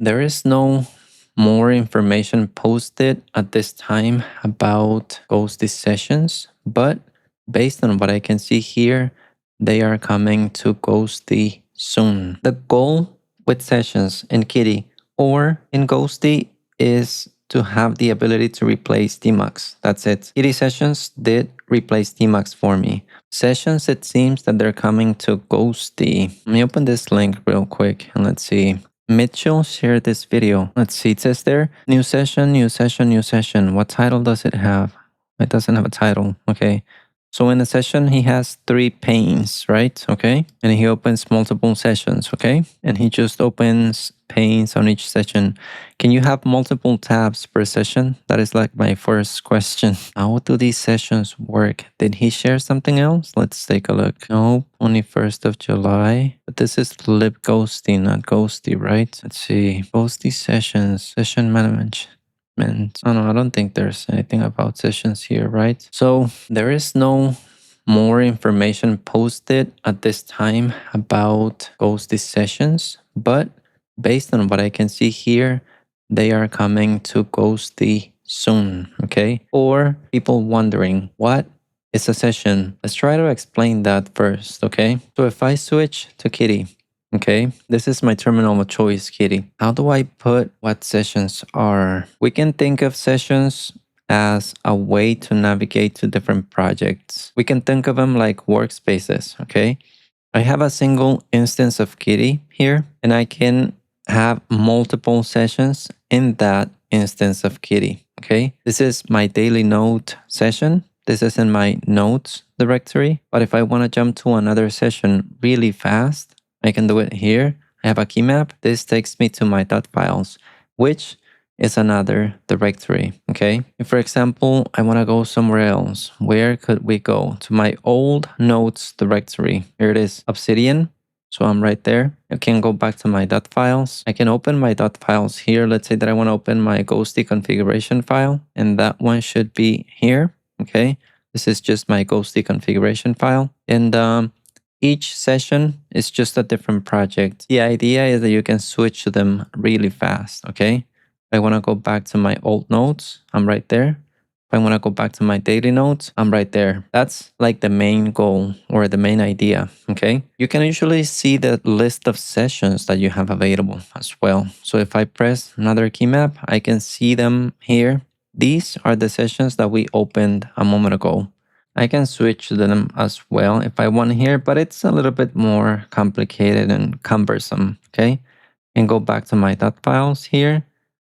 there is no more information posted at this time about Ghosty sessions, but based on what I can see here, they are coming to Ghosty soon. The goal with sessions in Kitty or in Ghosty is to have the ability to replace Tmux. That's it. Kitty sessions did replace Tmux for me. Sessions, it seems that they're coming to Ghosty. Let me open this link real quick and let's see. Mitchell shared this video. Let's see, it says there, new session, new session, new session. What title does it have? It doesn't have a title, okay. So in the session, he has 3 panes, right? Okay. And he opens multiple sessions, okay? And he just opens panes on each session. Can you have multiple tabs per session? That is like my first question. How do these sessions work? Did he share something else? Let's take a look. Nope, only 1st of July. But this is Lib Ghosty, not Ghosty, right? Let's see. Ghosty sessions, session management. Oh no, I don't think there's anything about sessions here, right? So there is no more information posted at this time about Ghosty sessions, but based on what I can see here, they are coming to Ghosty soon, okay? Or people wondering, what is a session? Let's try to explain that first, okay? So if I switch to Kitty, okay, this is my terminal of choice, Kitty. How do I put what sessions are? We can think of sessions as a way to navigate to different projects. We can think of them like workspaces, okay? I have a single instance of Kitty here, and I can have multiple sessions in that instance of Kitty, okay? This is my daily note session. This is in my notes directory. But if I want to jump to another session really fast, I can do it here. I have a key map. This takes me to my .files, which is another directory, okay? If, for example, I want to go somewhere else, where could we go? To my old notes directory. Here it is, Obsidian. So I'm right there. I can go back to my .files. I can open my .files here. Let's say that I want to open my Ghosty configuration file, and that one should be here, okay? This is just my Ghosty configuration file. And each session is just a different project. The idea is that you can switch to them really fast, okay? If I want to go back to my old notes, I'm right there. If I want to go back to my daily notes, I'm right there. That's like the main goal or the main idea, okay? You can usually see the list of sessions that you have available as well. So if I press another key map, I can see them here. These are the sessions that we opened a moment ago. I can switch to them as well if I want here, but it's a little bit more complicated and cumbersome, okay? And go back to my .files here.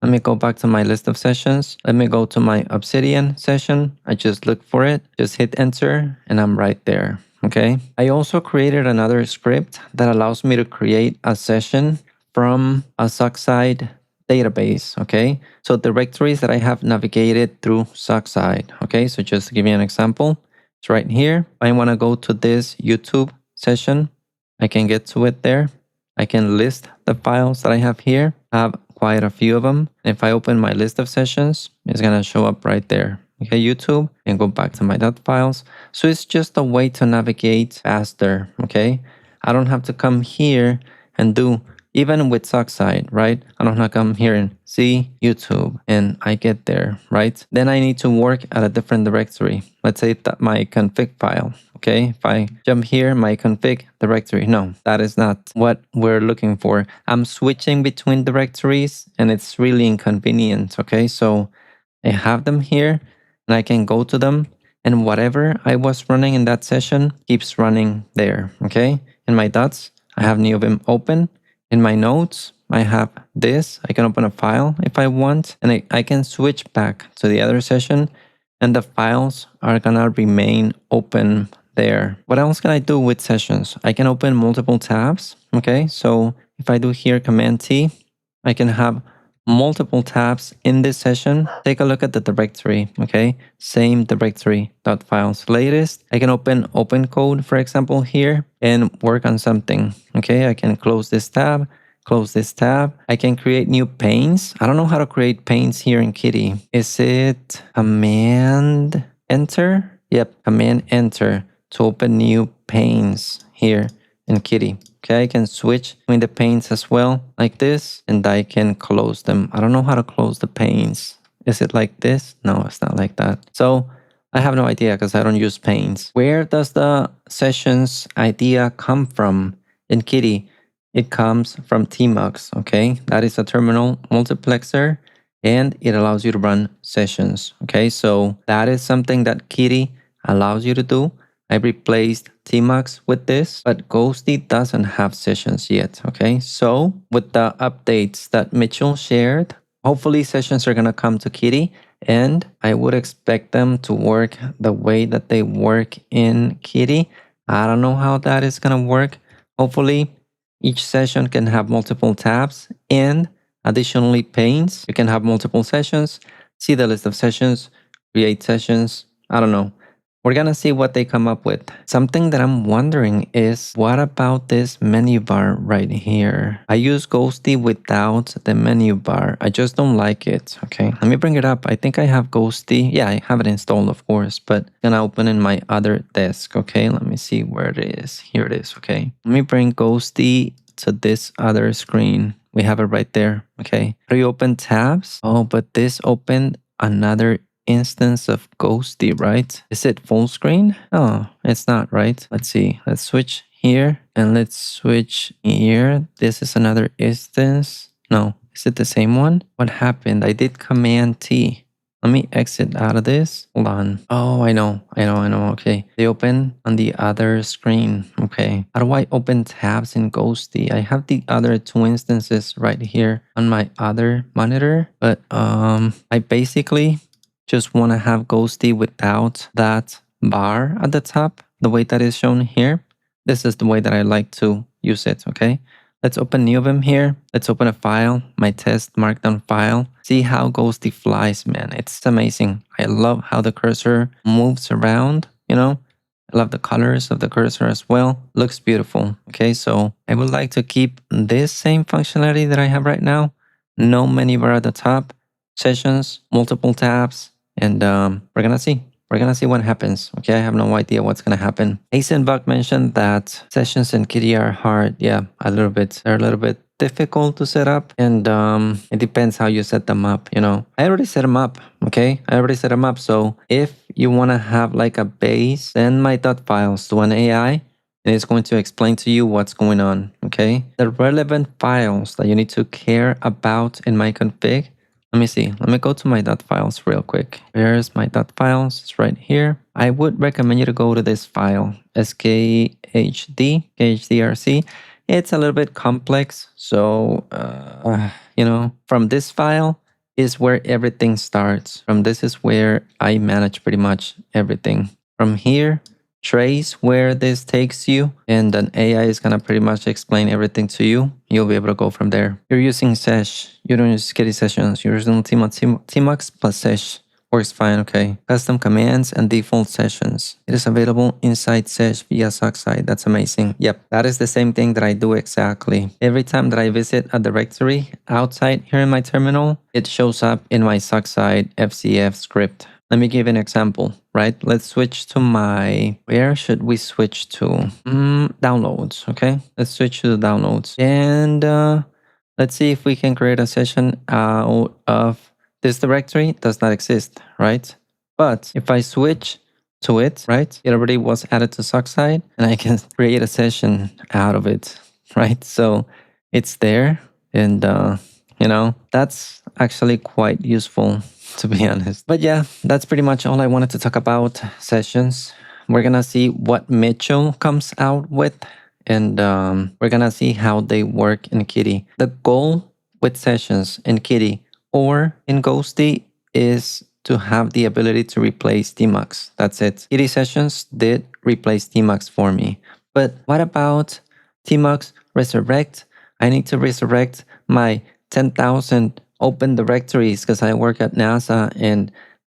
Let me go back to my list of sessions. Let me go to my Obsidian session. I just look for it, just hit enter, and I'm right there, okay? I also created another script that allows me to create a session from a zoxide database, okay? So directories that I have navigated through zoxide, okay? So just to give you an example, it's right here. I want to go to this YouTube session. I can get to it there. I can list the files that I have here. I have quite a few of them. If I open my list of sessions, it's going to show up right there. Okay, YouTube, and go back to my .files. So it's just a way to navigate faster, okay? I don't have to come here and do, even with zoxide, right? I don't have to come here and see YouTube and I get there, right? Then I need to work at a different directory. Let's say that my config file, okay? If I jump here, my config directory, no, that is not what we're looking for. I'm switching between directories and it's really inconvenient, okay? So I have them here and I can go to them and whatever I was running in that session keeps running there, okay? In my dots, I have Neovim open. In my notes, I have this. I can open a file if I want, and I can switch back to the other session, and the files are gonna remain open there. What else can I do with sessions? I can open multiple tabs, okay? So if I do here Command T, I can have multiple tabs in this session. Take a look at the directory, okay? Same directory, .files latest. I can open code, for example, here and work on something, okay? I can close this tab, close this tab. I can create new panes. I don't know how to create panes here in Kitty. Is it Command Enter? Yep, Command Enter to open new panes here in Kitty. Okay, I can switch between the panes as well, like this, and I can close them. I don't know how to close the panes. Is it like this? No, it's not like that. So I have no idea because I don't use panes. Where does the sessions idea come from in Kitty? It comes from Tmux, okay? That is a terminal multiplexer and it allows you to run sessions, okay? So that is something that Kitty allows you to do. I replaced Tmux with this, but Ghosty doesn't have sessions yet, okay? So with the updates that Mitchell shared, hopefully sessions are gonna come to Kitty and I would expect them to work the way that they work in Kitty. I don't know how that is gonna work. Hopefully each session can have multiple tabs and additionally panes. You can have multiple sessions, see the list of sessions, create sessions. I don't know. We're gonna see what they come up with. Something that I'm wondering is, what about this menu bar right here? I use Ghosty without the menu bar. I just don't like it, okay? Let me bring it up. I think I have Ghosty. Yeah, I have it installed, of course, but I'm gonna open in my other desk, okay? Let me see where it is. Here it is, okay? Let me bring Ghosty to this other screen. We have it right there, okay? Reopen tabs. Oh, but this opened another instance of Ghosty, right? Is it full screen? Oh, it's not, right? Let's see. Let's switch here and let's switch here. This is another instance. No, is it the same one? What happened? I did Command T. Let me exit out of this. Hold on. Oh, I know. Okay. They open on the other screen. Okay. How do I open tabs in Ghosty? I have the other two instances right here on my other monitor, but I basically just want to have Ghosty without that bar at the top, the way that is shown here. This is the way that I like to use it, okay? Let's open new vim here. Let's open a file, my test markdown file. See how Ghosty flies, man. It's amazing. I love how the cursor moves around, you know? I love the colors of the cursor as well. Looks beautiful, okay? So I would like to keep this same functionality that I have right now. No menu bar at the top, sessions, multiple tabs, and we're gonna see. We're gonna see what happens. Okay, I have no idea what's gonna happen. Buck mentioned that sessions in Kitty are hard. Yeah, a little bit. They're a little bit difficult to set up, and it depends how you set them up. You know, I already set them up. Okay, I already set them up. So if you wanna have like a base, send my dot files to an AI. And it's going to explain to you what's going on. Okay, the relevant files that you need to care about in my config. Let me see. Let me go to my dot files real quick. Where's my dot files? It's right here. I would recommend you to go to this file, skhdrc. It's a little bit complex. So, you know, from this file is where everything starts. From this is where I manage pretty much everything. From here, trace where this takes you, and then AI is gonna pretty much explain everything to you. You'll be able to go from there. You're using sesh. You don't use Kitty sessions. You're using Tmux plus sesh. Works fine, okay. Custom commands and default sessions. It is available inside sesh via zoxide. That's amazing. Yep, that is the same thing that I do exactly. Every time that I visit a directory outside here in my terminal, it shows up in my zoxide FCF script. Let me give an example, right? Let's switch to my, where should we switch to? Downloads, okay? Let's switch to the downloads. And let's see if we can create a session out of this directory. It does not exist, right? But if I switch to it, right? It already was added to zoxide and I can create a session out of it, right? So it's there and, you know, that's actually quite useful, to be honest. But yeah, that's pretty much all I wanted to talk about sessions. We're gonna see what Mitchell comes out with, and we're gonna see how they work in Kitty. The goal with sessions in Kitty or in Ghosty is to have the ability to replace Tmux. That's it. Kitty sessions did replace Tmux for me. But what about Tmux resurrect? I need to resurrect my 10,000 open directories because I work at NASA and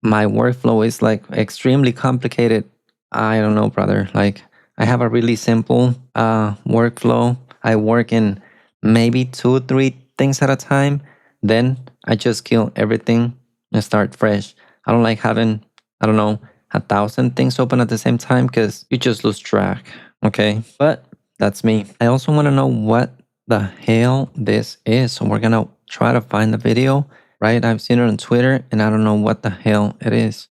my workflow is like extremely complicated. I don't know, brother. Like I have a really simple workflow. I work in maybe 2-3 things at a time. Then I just kill everything and start fresh. I don't like having, I don't know, 1,000 things open at the same time because you just lose track. Okay. But That's me. I also want to know what the hell this is. So we're going to try to find the video, right? I've seen it on Twitter and I don't know what the hell it is.